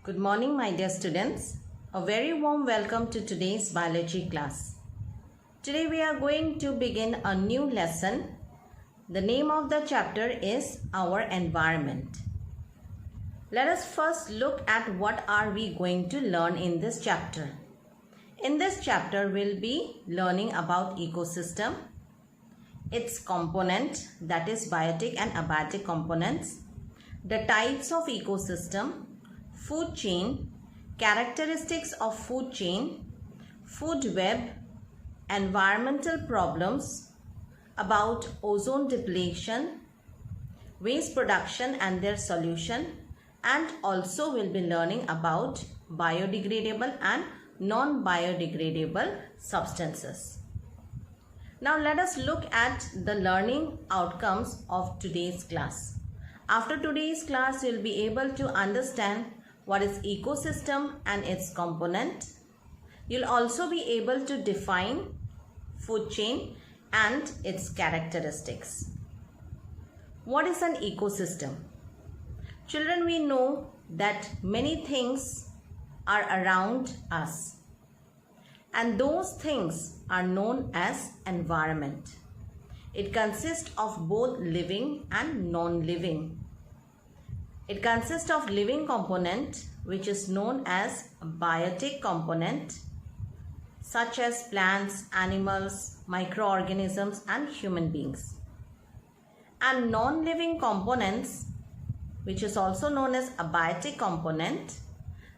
Good morning, my dear students. A very warm welcome to today's biology class. Today we are going to begin a new lesson. The name of the chapter is Our Environment. Let us first look at what are we going to learn in this chapter. In this chapter, we'll be learning about ecosystem, its component, that is biotic and abiotic components, the types of ecosystem, food chain, characteristics of food chain, food web, environmental problems, about ozone depletion, waste production and their solution, and also we'll be learning about biodegradable and non-biodegradable substances. Now let us look at the learning outcomes of today's class. After today's class, you'll be able to understand what is ecosystem and its component. You'll also be able to define food chain and its characteristics. What is an ecosystem? Children, we know that many things are around us, and those things are known as environment. It consists of both living and non-living. It consists of living component, which is known as biotic component, such as plants, animals, microorganisms and human beings. And non-living components, which is also known as abiotic component,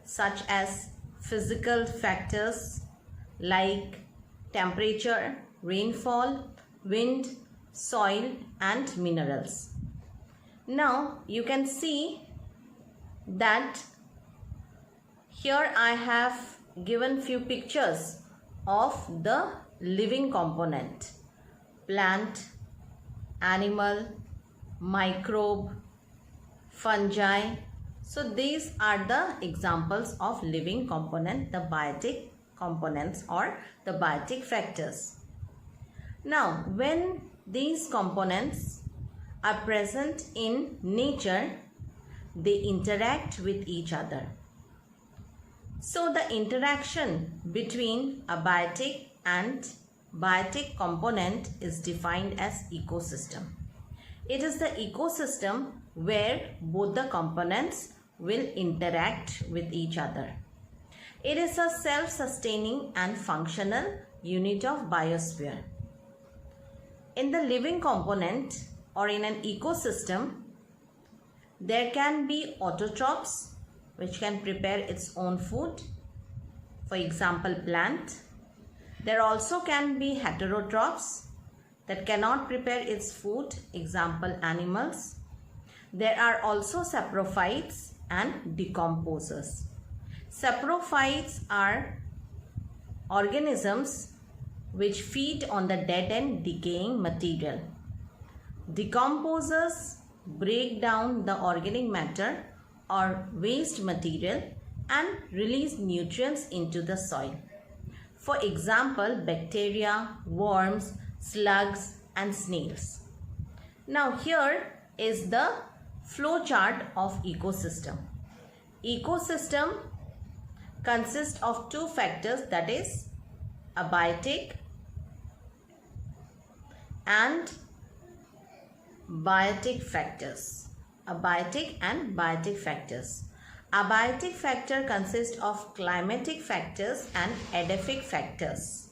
such as physical factors like temperature, rainfall, wind, soil and minerals. Now you can see that here I have given few pictures of the living component: plant, animal, microbe, fungi. So these are the examples of living component, the biotic components or the biotic factors. Now when these components are present in nature, they interact with each other. So the interaction between abiotic and biotic component is defined as ecosystem. It is the ecosystem where both the components will interact with each other. It is a self-sustaining and functional unit of biosphere. In the living component or in an ecosystem, there can be autotrophs which can prepare its own food, for example plant. There also can be heterotrophs that cannot prepare its food, example animals. There are also saprophytes and decomposers. Saprophytes are organisms which feed on the dead and decaying material. Decomposers break down the organic matter or waste material and release nutrients into the soil. For example, bacteria, worms, slugs and snails. Now here is the flow chart of ecosystem. Ecosystem consists of two factors, that is abiotic and biotic factors. Abiotic and biotic factors. Abiotic factor consists of climatic factors and edaphic factors.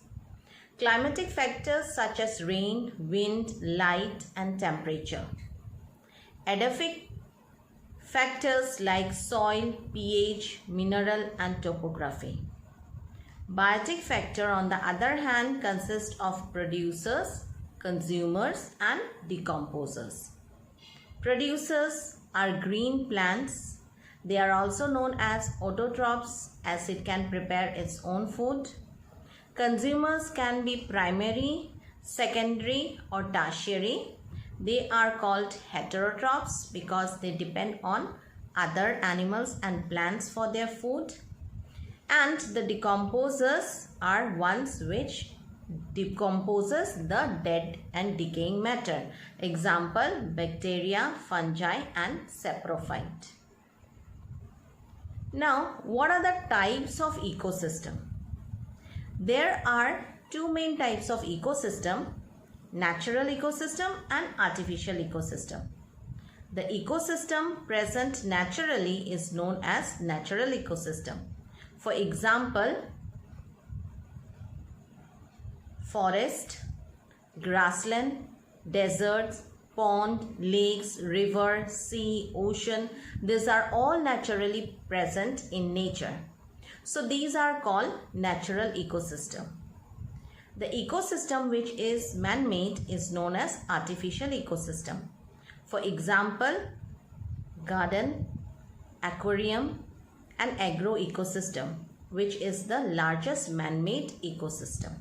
Climatic factors such as rain, wind, light and temperature. Edaphic factors like soil, pH, mineral and topography. Biotic factor on the other hand consists of producers, consumers and decomposers. Producers are green plants. They are also known as autotrophs as it can prepare its own food. Consumers can be primary, secondary or tertiary. They are called heterotrophs because they depend on other animals and plants for their food. And the decomposers are ones which decomposes the dead and decaying matter. Example, bacteria, fungi and saprophyte. Now, what are the types of ecosystem? There are two main types of ecosystem: natural ecosystem and artificial ecosystem. The ecosystem present naturally is known as natural ecosystem. For example, forest, grassland, deserts, pond, lakes, river, sea, ocean. These are all naturally present in nature. So these are called natural ecosystem. The ecosystem which is man-made is known as artificial ecosystem. For example, garden, aquarium and agro ecosystem, which is the largest man-made ecosystem.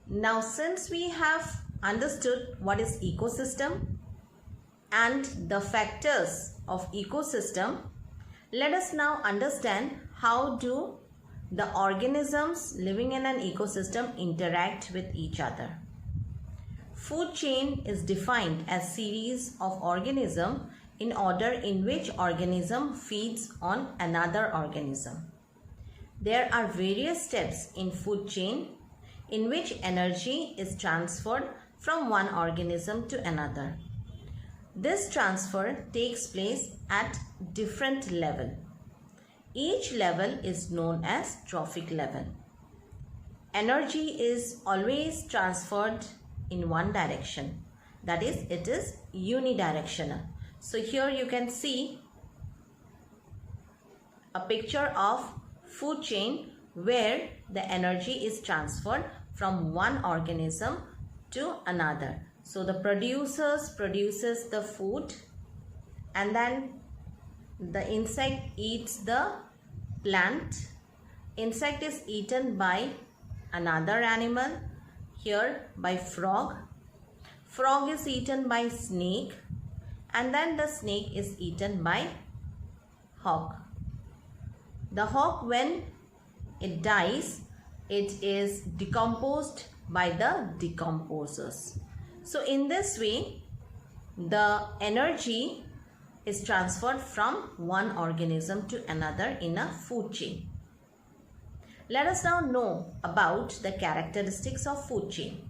Now, since we have understood what is ecosystem and the factors of ecosystem, let us now understand how do the organisms living in an ecosystem interact with each other. Food chain is defined as series of organisms in order in which organism feeds on another organism. There are various steps in food chain in which energy is transferred from one organism to another. This transfer takes place at different level. Each level is known as trophic level. Energy is always transferred in one direction. That is, it is unidirectional. So here you can see a picture of food chain where the energy is transferred from one organism to another. So the produces the food, and then the insect eats the plant. Insect is eaten by another animal, here by frog. Frog is eaten by snake, and then the snake is eaten by hawk. The hawk, when it dies, it is decomposed by the decomposers. So in this way, the energy is transferred from one organism to another in a food chain. Let us now know about the characteristics of food chain.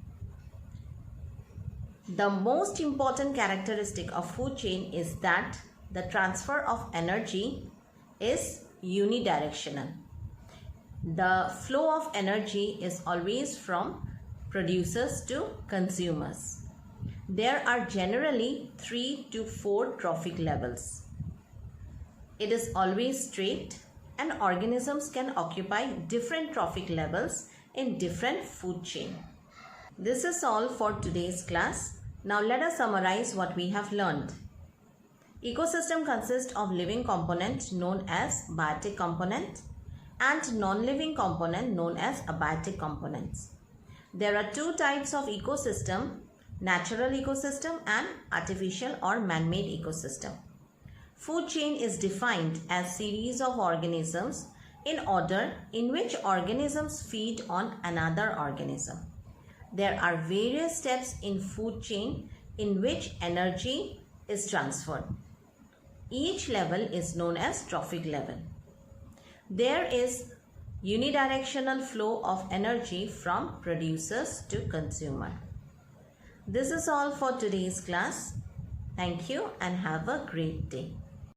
The most important characteristic of food chain is that the transfer of energy is unidirectional. The flow of energy is always from producers to consumers. There are generally 3 to 4 trophic levels. It is always straight, and organisms can occupy different trophic levels in different food chain. This is all for today's class. Now let us summarize what we have learned. Ecosystem consists of living component known as biotic component and non-living component known as abiotic components. There are two types of ecosystem: natural ecosystem and artificial or man-made ecosystem. Food chain is defined as series of organisms in order in which organisms feed on another organism. There are various steps in food chain in which energy is transferred. Each level is known as trophic level. There is unidirectional flow of energy from producers to consumer. This is all for today's class. Thank you and have a great day.